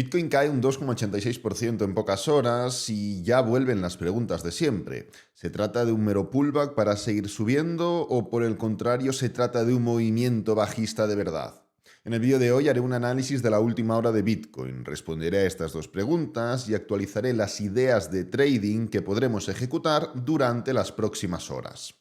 Bitcoin cae un 2,86% en pocas horas y ya vuelven las preguntas de siempre. ¿Se trata de un mero pullback para seguir subiendo o por el contrario se trata de un movimiento bajista de verdad? En el vídeo de hoy haré un análisis de la última hora de Bitcoin, responderé a estas dos preguntas y actualizaré las ideas de trading que podremos ejecutar durante las próximas horas.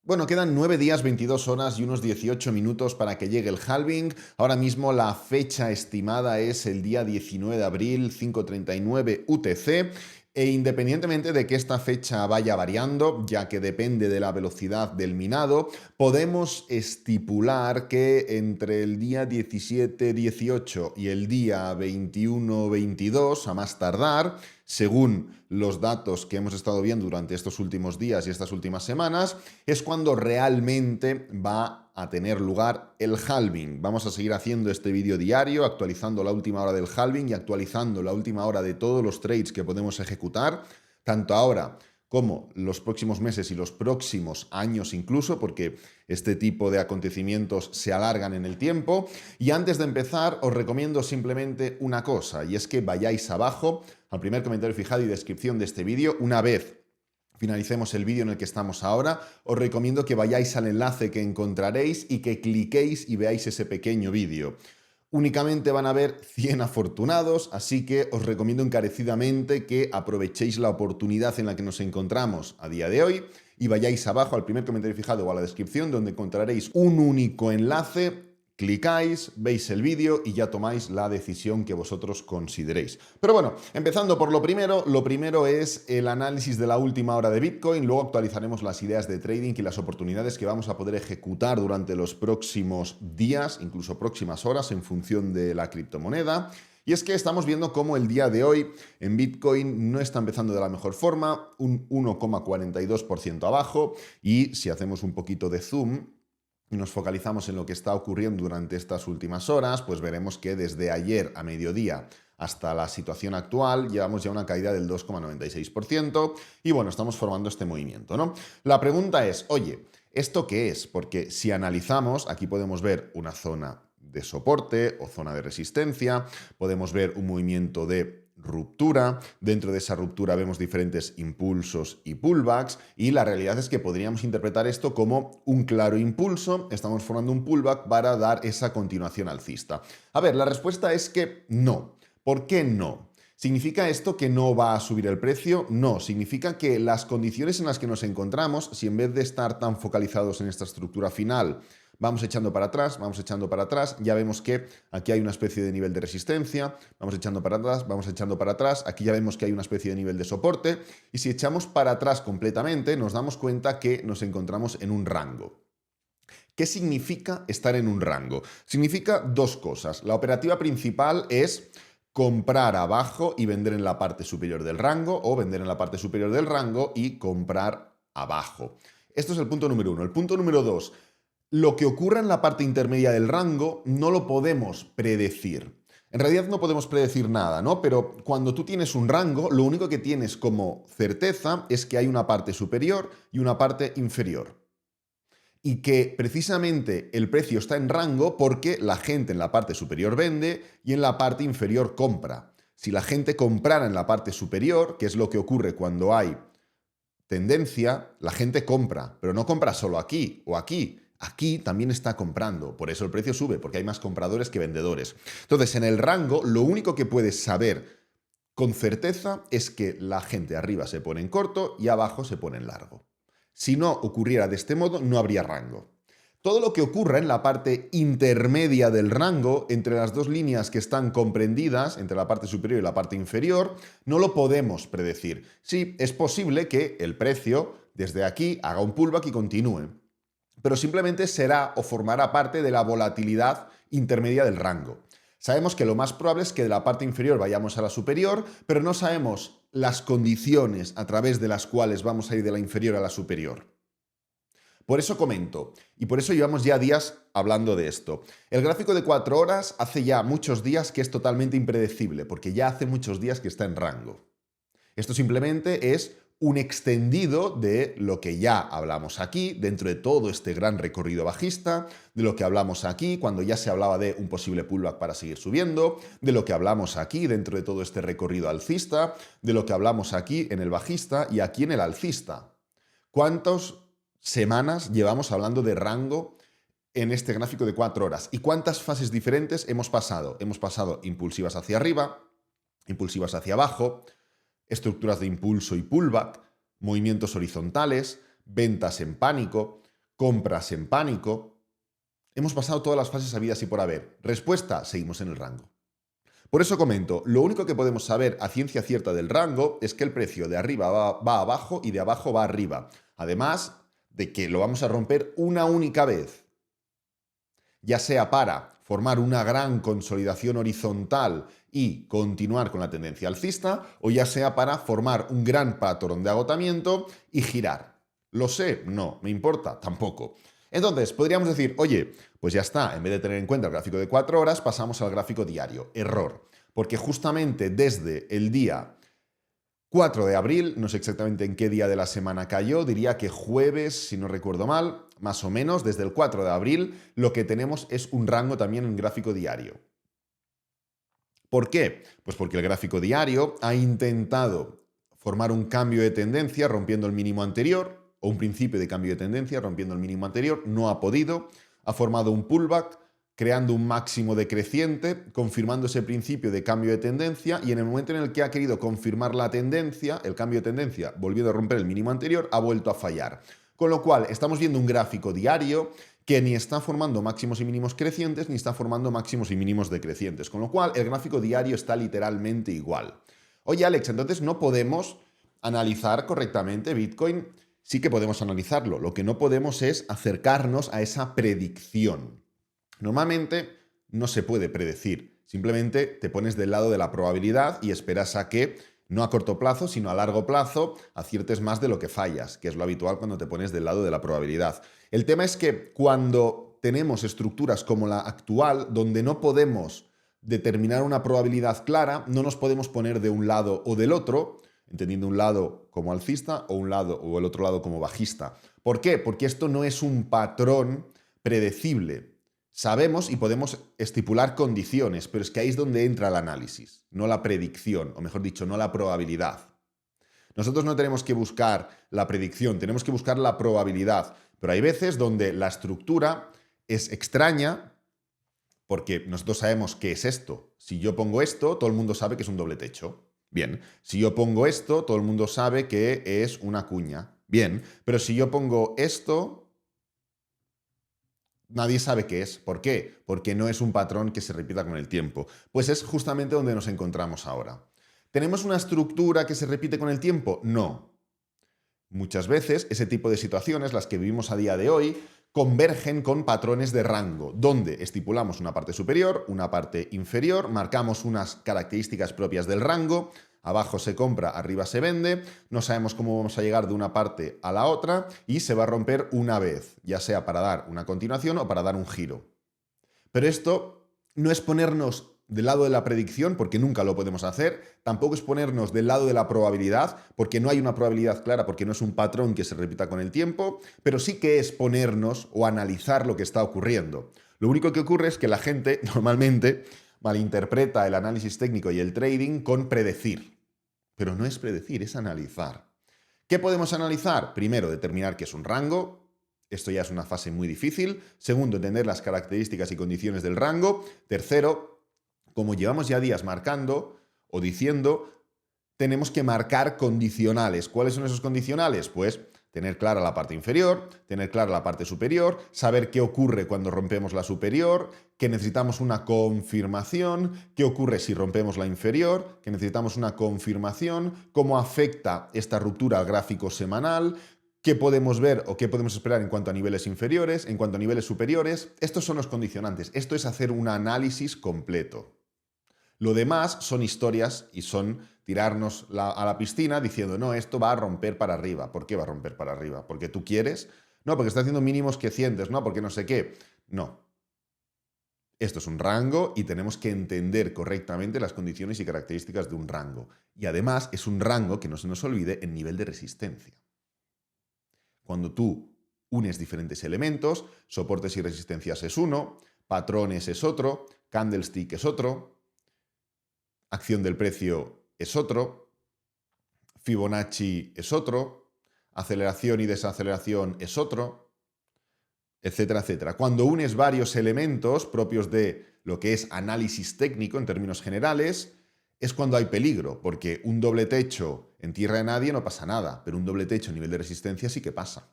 Bueno, quedan 9 días, 22 horas y unos 18 minutos para que llegue el halving. Ahora mismo la fecha estimada es el día 19 de abril, 5:39 UTC. E independientemente de que esta fecha vaya variando, ya que depende de la velocidad del minado, podemos estipular que entre el día 17-18 y el día 21-22, a más tardar, según los datos que hemos estado viendo durante estos últimos días y estas últimas semanas, es cuando realmente va a tener lugar el halving. Vamos a seguir haciendo este vídeo diario, actualizando la última hora del halving y actualizando la última hora de todos los trades que podemos ejecutar, tanto ahora como los próximos meses y los próximos años incluso, porque este tipo de acontecimientos se alargan en el tiempo. Y antes de empezar, os recomiendo simplemente una cosa, y es que vayáis abajo al primer comentario fijado y descripción de este vídeo. Una vez finalicemos el vídeo en el que estamos ahora, os recomiendo que vayáis al enlace que encontraréis y que cliquéis y veáis ese pequeño vídeo. Únicamente van a haber 100 afortunados, así que os recomiendo encarecidamente que aprovechéis la oportunidad en la que nos encontramos a día de hoy y vayáis abajo al primer comentario fijado o a la descripción donde encontraréis un único enlace. Clicáis, veis el vídeo y ya tomáis la decisión que vosotros consideréis. Pero bueno, empezando por lo primero es el análisis de la última hora de Bitcoin, luego actualizaremos las ideas de trading y las oportunidades que vamos a poder ejecutar durante los próximos días, incluso próximas horas, en función de la criptomoneda. Y es que estamos viendo cómo el día de hoy en Bitcoin no está empezando de la mejor forma, un 1,42% abajo, y si hacemos un poquito de zoom y nos focalizamos en lo que está ocurriendo durante estas últimas horas, pues veremos que desde ayer a mediodía hasta la situación actual llevamos ya una caída del 2,96% y bueno, estamos formando este movimiento, ¿no? La pregunta es, oye, ¿esto qué es? Porque si analizamos, aquí podemos ver una zona de soporte o zona de resistencia, podemos ver un movimiento de ruptura, dentro de esa ruptura vemos diferentes impulsos y pullbacks y la realidad es que podríamos interpretar esto como un claro impulso, estamos formando un pullback para dar esa continuación alcista. A ver, la respuesta es que no. ¿Por qué no? ¿Significa esto que no va a subir el precio? No, significa que las condiciones en las que nos encontramos, si en vez de estar tan focalizados en esta estructura final, vamos echando para atrás, ya vemos que aquí hay una especie de nivel de resistencia, vamos echando para atrás, aquí ya vemos que hay una especie de nivel de soporte, y si echamos para atrás completamente, nos damos cuenta que nos encontramos en un rango. ¿Qué significa estar en un rango? Significa dos cosas. La operativa principal es comprar abajo y vender en la parte superior del rango, o vender en la parte superior del rango y comprar abajo. Esto es el punto número uno. El punto número dos, lo que ocurra en la parte intermedia del rango no lo podemos predecir. En realidad no podemos predecir nada, ¿no? Pero cuando tú tienes un rango, lo único que tienes como certeza es que hay una parte superior y una parte inferior. Y que precisamente el precio está en rango porque la gente en la parte superior vende y en la parte inferior compra. Si la gente comprara en la parte superior, que es lo que ocurre cuando hay tendencia, la gente compra, pero no compra solo aquí o aquí. Aquí también está comprando, por eso el precio sube, porque hay más compradores que vendedores. Entonces, en el rango, lo único que puedes saber con certeza es que la gente arriba se pone en corto y abajo se pone en largo. Si no ocurriera de este modo, no habría rango. Todo lo que ocurra en la parte intermedia del rango, entre las dos líneas que están comprendidas, entre la parte superior y la parte inferior, no lo podemos predecir. Sí, es posible que el precio desde aquí haga un pullback y continúe, pero simplemente será o formará parte de la volatilidad intermedia del rango. Sabemos que lo más probable es que de la parte inferior vayamos a la superior, pero no sabemos las condiciones a través de las cuales vamos a ir de la inferior a la superior. Por eso comento, y por eso llevamos ya días hablando de esto. El gráfico de 4 horas hace ya muchos días que es totalmente impredecible, porque ya hace muchos días que está en rango. Esto simplemente es un extendido de lo que ya hablamos aquí, dentro de todo este gran recorrido bajista, de lo que hablamos aquí cuando ya se hablaba de un posible pullback para seguir subiendo, de lo que hablamos aquí dentro de todo este recorrido alcista, de lo que hablamos aquí en el bajista y aquí en el alcista. ¿Cuántas semanas llevamos hablando de rango en este gráfico de 4 horas? ¿Y cuántas fases diferentes hemos pasado? Hemos pasado impulsivas hacia arriba, impulsivas hacia abajo, estructuras de impulso y pullback, movimientos horizontales, ventas en pánico, compras en pánico. Hemos pasado todas las fases habidas y por haber. Respuesta, seguimos en el rango. Por eso comento, lo único que podemos saber a ciencia cierta del rango es que el precio de arriba va abajo y de abajo va arriba. Además de que lo vamos a romper una única vez, ya sea para formar una gran consolidación horizontal y continuar con la tendencia alcista, o ya sea para formar un gran patrón de agotamiento y girar. ¿Lo sé? No. ¿Me importa? Tampoco. Entonces, podríamos decir, oye, pues ya está, en vez de tener en cuenta el gráfico de 4 horas, pasamos al gráfico diario. Error. Porque justamente desde el día 4 de abril, no sé exactamente en qué día de la semana cayó, diría que jueves, si no recuerdo mal, más o menos, desde el 4 de abril, lo que tenemos es un rango también en gráfico diario. ¿Por qué? Pues porque el gráfico diario ha intentado formar un cambio de tendencia rompiendo el mínimo anterior, o un principio de cambio de tendencia rompiendo el mínimo anterior, no ha podido, ha formado un pullback, creando un máximo decreciente, confirmando ese principio de cambio de tendencia, y en el momento en el que ha querido confirmar la tendencia, el cambio de tendencia, volviendo a romper el mínimo anterior, ha vuelto a fallar. Con lo cual, estamos viendo un gráfico diario que ni está formando máximos y mínimos crecientes, ni está formando máximos y mínimos decrecientes. Con lo cual, el gráfico diario está literalmente igual. Oye, Alex, entonces no podemos analizar correctamente Bitcoin. Sí que podemos analizarlo. Lo que no podemos es acercarnos a esa predicción. Normalmente no se puede predecir. Simplemente te pones del lado de la probabilidad y esperas a que, no a corto plazo, sino a largo plazo, aciertes más de lo que fallas, que es lo habitual cuando te pones del lado de la probabilidad. El tema es que cuando tenemos estructuras como la actual, donde no podemos determinar una probabilidad clara, no nos podemos poner de un lado o del otro, entendiendo un lado como alcista o un lado o el otro lado como bajista. ¿Por qué? Porque esto no es un patrón predecible. Sabemos y podemos estipular condiciones, pero es que ahí es donde entra el análisis, no la predicción, o mejor dicho, no la probabilidad. Nosotros no tenemos que buscar la predicción, tenemos que buscar la probabilidad, pero hay veces donde la estructura es extraña porque nosotros sabemos qué es esto. Si yo pongo esto, todo el mundo sabe que es un doble techo. Bien, si yo pongo esto, todo el mundo sabe que es una cuña. Bien, pero si yo pongo esto, nadie sabe qué es. ¿Por qué? Porque no es un patrón que se repita con el tiempo. Pues es justamente donde nos encontramos ahora. ¿Tenemos una estructura que se repite con el tiempo? No. Muchas veces ese tipo de situaciones, las que vivimos a día de hoy, convergen con patrones de rango, donde estipulamos una parte superior, una parte inferior, marcamos unas características propias del rango, abajo se compra, arriba se vende, no sabemos cómo vamos a llegar de una parte a la otra y se va a romper una vez, ya sea para dar una continuación o para dar un giro. Pero esto no es ponernos del lado de la predicción, porque nunca lo podemos hacer, tampoco es ponernos del lado de la probabilidad, porque no hay una probabilidad clara, porque no es un patrón que se repita con el tiempo, pero sí que es ponernos o analizar lo que está ocurriendo. Lo único que ocurre es que la gente normalmente malinterpreta el análisis técnico y el trading con predecir, pero no es predecir, es analizar. ¿Qué podemos analizar? Primero, determinar qué es un rango. Esto ya es una fase muy difícil. Segundo, entender las características y condiciones del rango. Tercero, como llevamos ya días marcando o diciendo, tenemos que marcar condicionales. ¿Cuáles son esos condicionales? Pues tener clara la parte inferior, tener clara la parte superior, saber qué ocurre cuando rompemos la superior, que necesitamos una confirmación, qué ocurre si rompemos la inferior, que necesitamos una confirmación, cómo afecta esta ruptura al gráfico semanal, qué podemos ver o qué podemos esperar en cuanto a niveles inferiores, en cuanto a niveles superiores. Estos son los condicionantes. Esto es hacer un análisis completo. Lo demás son historias y son tirarnos a la piscina diciendo, no, esto va a romper para arriba. ¿Por qué va a romper para arriba? ¿Porque tú quieres? No, porque está haciendo mínimos crecientes, no, porque no sé qué. No. Esto es un rango y tenemos que entender correctamente las condiciones y características de un rango. Y además es un rango, que no se nos olvide, en nivel de resistencia. Cuando tú unes diferentes elementos, soportes y resistencias es uno, patrones es otro, candlestick es otro, acción del precio es otro, Fibonacci es otro, aceleración y desaceleración es otro, etcétera, etcétera. Cuando unes varios elementos propios de lo que es análisis técnico en términos generales, es cuando hay peligro, porque un doble techo en tierra de nadie no pasa nada, pero un doble techo a nivel de resistencia sí que pasa.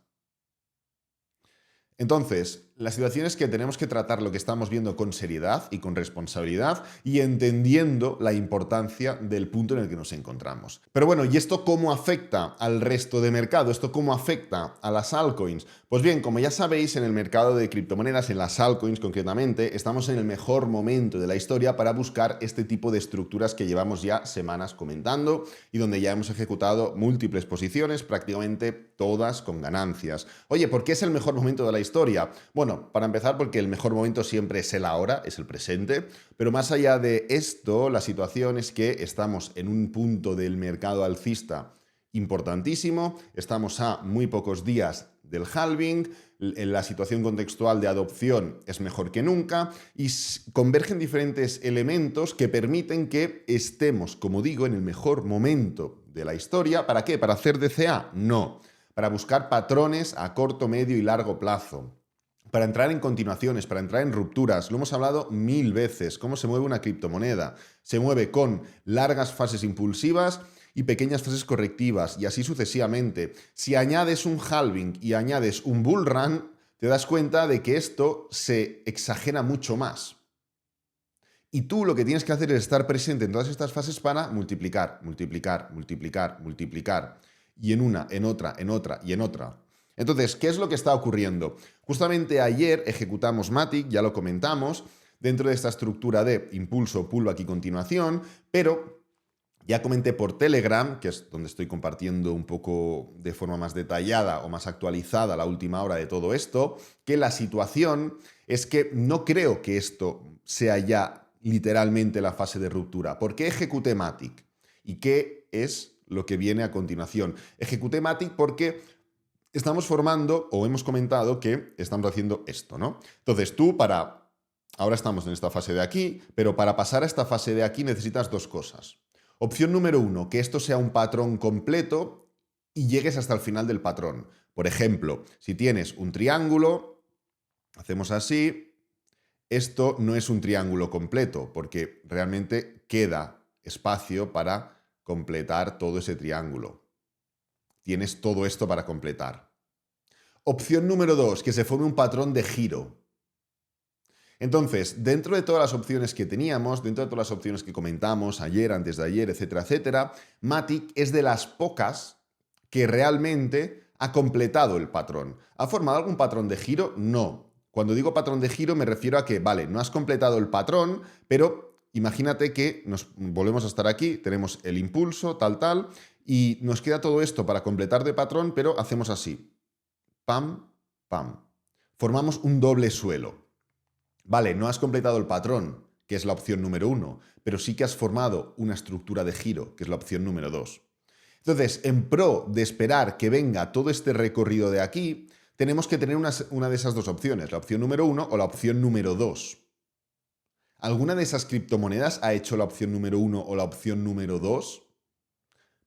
Entonces, la situación es que tenemos que tratar lo que estamos viendo con seriedad y con responsabilidad y entendiendo la importancia del punto en el que nos encontramos. Pero bueno, ¿y esto cómo afecta al resto de mercado? ¿Esto cómo afecta a las altcoins? Pues bien, como ya sabéis, en el mercado de criptomonedas, en las altcoins concretamente, estamos en el mejor momento de la historia para buscar este tipo de estructuras que llevamos ya semanas comentando y donde ya hemos ejecutado múltiples posiciones, prácticamente todas con ganancias. Oye, ¿por qué es el mejor momento de la historia? Bueno, para empezar, porque el mejor momento siempre es el ahora, es el presente, pero más allá de esto, la situación es que estamos en un punto del mercado alcista importantísimo, estamos a muy pocos días del halving, la situación contextual de adopción es mejor que nunca y convergen diferentes elementos que permiten que estemos, como digo, en el mejor momento de la historia. ¿Para qué? ¿Para hacer DCA? No. Para buscar patrones a corto, medio y largo plazo. Para entrar en continuaciones, para entrar en rupturas. Lo hemos hablado 1000 veces. ¿Cómo se mueve una criptomoneda? Se mueve con largas fases impulsivas y pequeñas fases correctivas, y así sucesivamente. Si añades un halving y añades un bull run, te das cuenta de que esto se exagera mucho más. Y tú lo que tienes que hacer es estar presente en todas estas fases para multiplicar, multiplicar, multiplicar, multiplicar. Y en una, en otra, en otra y en otra. Entonces, ¿qué es lo que está ocurriendo? Justamente ayer ejecutamos Matic, ya lo comentamos, dentro de esta estructura de impulso, pullback y continuación, pero ya comenté por Telegram, que es donde estoy compartiendo un poco de forma más detallada o más actualizada la última hora de todo esto, que la situación es que no creo que esto sea ya literalmente la fase de ruptura. ¿Por qué ejecuté Matic? ¿Y qué es lo que viene a continuación? Ejecuté Matic porque estamos formando, o hemos comentado que estamos haciendo esto, ¿no? Entonces ahora estamos en esta fase de aquí, pero para pasar a esta fase de aquí necesitas dos cosas. Opción número 1, que esto sea un patrón completo y llegues hasta el final del patrón. Por ejemplo, si tienes un triángulo, hacemos así, esto no es un triángulo completo, porque realmente queda espacio para completar todo ese triángulo. Tienes todo esto para completar. Opción número 2, que se forme un patrón de giro. Entonces, dentro de todas las opciones que teníamos, dentro de todas las opciones que comentamos ayer, antes de ayer, etcétera, etcétera, Matic es de las pocas que realmente ha completado el patrón. ¿Ha formado algún patrón de giro? No. Cuando digo patrón de giro me refiero a que, vale, no has completado el patrón, pero imagínate que nos volvemos a estar aquí, tenemos el impulso, tal, y nos queda todo esto para completar de patrón, pero hacemos así. Pam, pam. Formamos un doble suelo. Vale, no has completado el patrón, que es la opción número 1, pero sí que has formado una estructura de giro, que es la opción número 2. Entonces, en pro de esperar que venga todo este recorrido de aquí, tenemos que tener una de esas dos opciones, la opción número 1 o la opción número 2. ¿Alguna de esas criptomonedas ha hecho la opción número 1 o la opción número 2?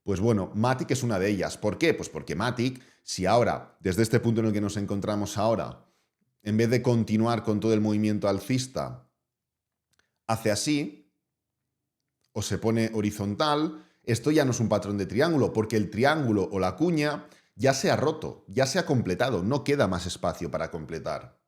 Pues bueno, Matic es una de ellas. ¿Por qué? Pues porque Matic, si ahora, desde este punto en el que nos encontramos ahora, en vez de continuar con todo el movimiento alcista, hace así, o se pone horizontal, esto ya no es un patrón de triángulo, porque el triángulo o la cuña ya se ha roto, ya se ha completado, no queda más espacio para completar.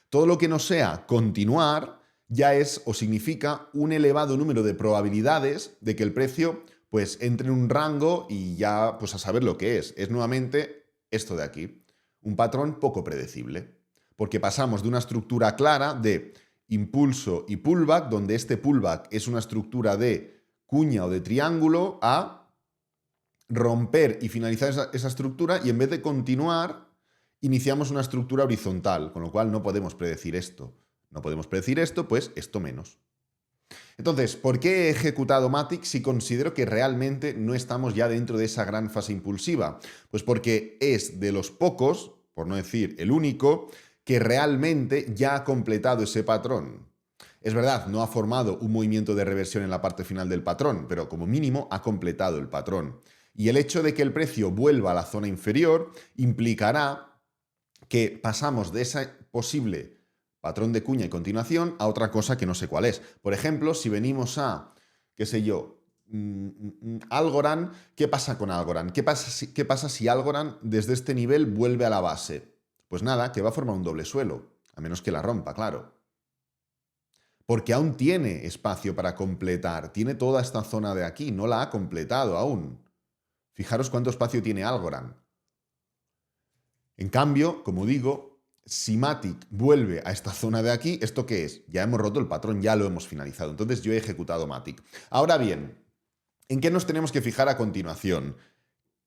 Todo lo que no sea continuar ya es o significa un elevado número de probabilidades de que el precio pues entre en un rango y ya pues a saber lo que es. Es nuevamente esto de aquí, un patrón poco predecible. Porque pasamos de una estructura clara de impulso y pullback, donde este pullback es una estructura de cuña o de triángulo, a romper y finalizar esa estructura y en vez de continuar, iniciamos una estructura horizontal, con lo cual no podemos predecir esto. No podemos predecir esto, pues esto menos. Entonces, ¿por qué he ejecutado Matic si considero que realmente no estamos ya dentro de esa gran fase impulsiva? Pues porque es de los pocos, por no decir el único, que realmente ya ha completado ese patrón. Es verdad, no ha formado un movimiento de reversión en la parte final del patrón, pero como mínimo ha completado el patrón. Y el hecho de que el precio vuelva a la zona inferior implicará que pasamos de ese posible patrón de cuña y continuación a otra cosa que no sé cuál es. Por ejemplo, si venimos a, qué sé yo, Algorand, ¿qué pasa con Algorand? ¿Qué pasa si Algorand desde este nivel vuelve a la base? Pues nada, que va a formar un doble suelo, a menos que la rompa, claro. Porque aún tiene espacio para completar, tiene toda esta zona de aquí, no la ha completado aún. Fijaros cuánto espacio tiene Algorand. En cambio, como digo, si Matic vuelve a esta zona de aquí, ¿esto qué es? Ya hemos roto el patrón, ya lo hemos finalizado. Entonces yo he ejecutado Matic. Ahora bien, ¿en qué nos tenemos que fijar a continuación?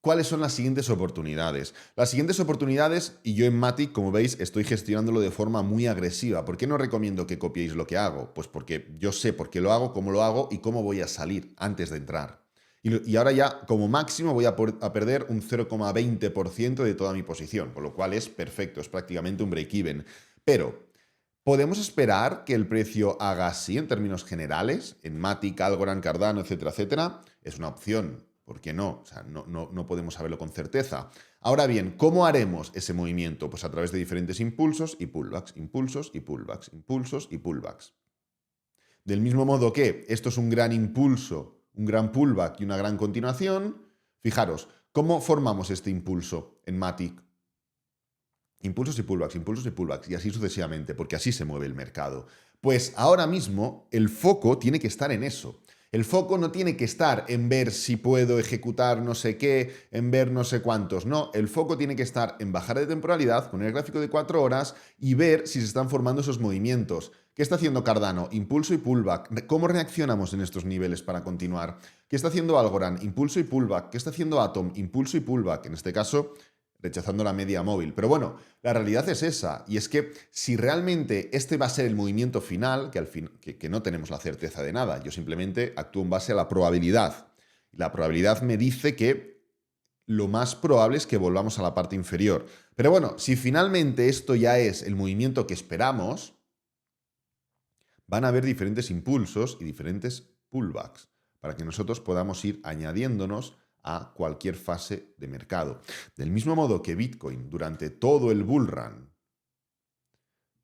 ¿Cuáles son las siguientes oportunidades? Las siguientes oportunidades, y yo en Matic, como veis, estoy gestionándolo de forma muy agresiva. ¿Por qué no recomiendo que copiéis lo que hago? Pues porque yo sé por qué lo hago, cómo lo hago y cómo voy a salir antes de entrar. Y ahora ya, como máximo, voy a perder un 0,20% de toda mi posición, con lo cual es perfecto, es prácticamente un break-even. Pero, ¿podemos esperar que el precio haga así en términos generales? En Matic, Algorand, Cardano, etcétera, etcétera. Es una opción. ¿Por qué no? O sea, no podemos saberlo con certeza. Ahora bien, ¿cómo haremos ese movimiento? Pues a través de diferentes impulsos y pullbacks, impulsos y pullbacks, impulsos y pullbacks. Del mismo modo que esto es un gran impulso, un gran pullback y una gran continuación, fijaros, ¿cómo formamos este impulso en Matic? Impulsos y pullbacks, y así sucesivamente, porque así se mueve el mercado. Pues ahora mismo el foco tiene que estar en eso. El foco no tiene que estar en ver si puedo ejecutar no sé qué, en ver no sé cuántos. No, el foco tiene que estar en bajar de temporalidad, poner el gráfico de 4 horas y ver si se están formando esos movimientos. ¿Qué está haciendo Cardano? Impulso y pullback. ¿Cómo reaccionamos en estos niveles para continuar? ¿Qué está haciendo Algorand? Impulso y pullback. ¿Qué está haciendo Atom? Impulso y pullback. En este caso, rechazando la media móvil. Pero bueno, la realidad es esa, y es que si realmente este va a ser el movimiento final, que no tenemos la certeza de nada, yo simplemente actúo en base a la probabilidad. Y la probabilidad me dice que lo más probable es que volvamos a la parte inferior. Pero bueno, si finalmente esto ya es el movimiento que esperamos, van a haber diferentes impulsos y diferentes pullbacks para que nosotros podamos ir añadiéndonos a cualquier fase de mercado. Del mismo modo que Bitcoin durante todo el bull run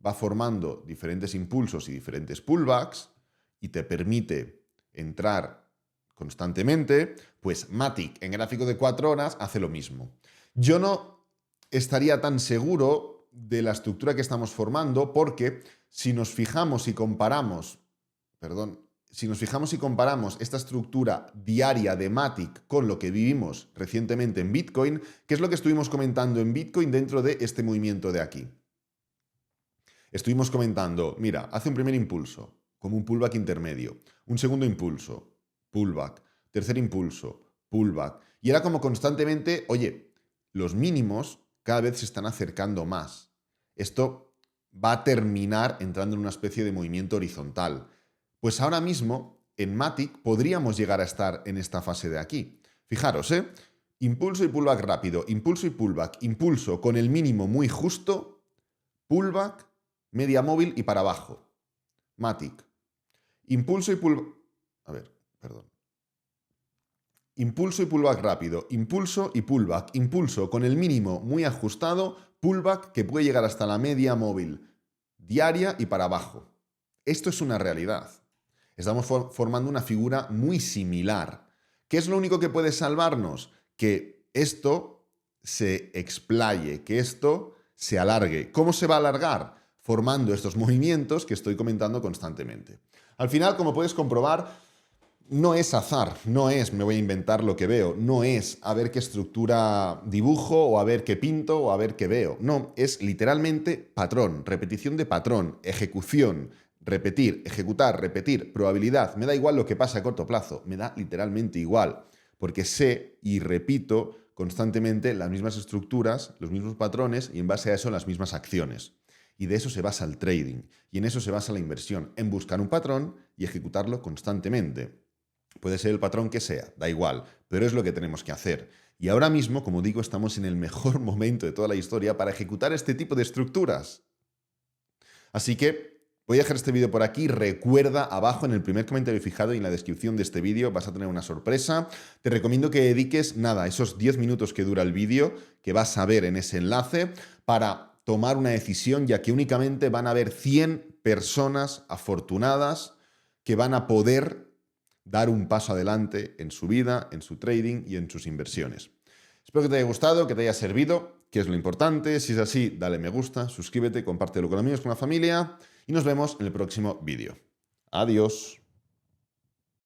va formando diferentes impulsos y diferentes pullbacks y te permite entrar constantemente, pues Matic en gráfico de 4 horas hace lo mismo. Yo no estaría tan seguro de la estructura que estamos formando porque si nos fijamos y comparamos, si nos fijamos y comparamos esta estructura diaria de Matic con lo que vivimos recientemente en Bitcoin, ¿qué es lo que estuvimos comentando en Bitcoin dentro de este movimiento de aquí? Estuvimos comentando, mira, hace un primer impulso, como un pullback intermedio, un segundo impulso, pullback, tercer impulso, pullback, y era como constantemente, oye, los mínimos cada vez se están acercando más. Esto va a terminar entrando en una especie de movimiento horizontal. Pues ahora mismo, en Matic, podríamos llegar a estar en esta fase de aquí. Fijaros, impulso y pullback rápido, impulso y pullback, impulso con el mínimo muy justo, pullback, media móvil y para abajo. Matic. Impulso y pullback... A ver, perdón. Impulso y pullback rápido, impulso y pullback, impulso con el mínimo muy ajustado, pullback que puede llegar hasta la media móvil diaria y para abajo. Esto es una realidad. Estamos formando una figura muy similar. ¿Qué es lo único que puede salvarnos? Que esto se explaye, que esto se alargue. ¿Cómo se va a alargar? Formando estos movimientos que estoy comentando constantemente. Al final, como puedes comprobar, no es azar, no es me voy a inventar lo que veo, no es a ver qué estructura dibujo o a ver qué pinto o a ver qué veo. No, es literalmente patrón, repetición de patrón, ejecución, repetir, ejecutar, repetir, probabilidad. Me da igual lo que pasa a corto plazo, me da literalmente igual, porque sé y repito constantemente las mismas estructuras, los mismos patrones y en base a eso las mismas acciones. Y de eso se basa el trading. Y en eso se basa la inversión, en buscar un patrón y ejecutarlo constantemente. Puede ser el patrón que sea, da igual, pero es lo que tenemos que hacer. Y ahora mismo, como digo, estamos en el mejor momento de toda la historia para ejecutar este tipo de estructuras. Así que voy a dejar este vídeo por aquí. Recuerda, abajo en el primer comentario fijado y en la descripción de este vídeo vas a tener una sorpresa. Te recomiendo que dediques, esos 10 minutos que dura el vídeo, que vas a ver en ese enlace, para tomar una decisión, ya que únicamente van a haber 100 personas afortunadas que van a poder dar un paso adelante en su vida, en su trading y en sus inversiones. Espero que te haya gustado, que te haya servido, que es lo importante. Si es así, dale me gusta, suscríbete, compártelo con amigos, con la familia y nos vemos en el próximo vídeo. Adiós.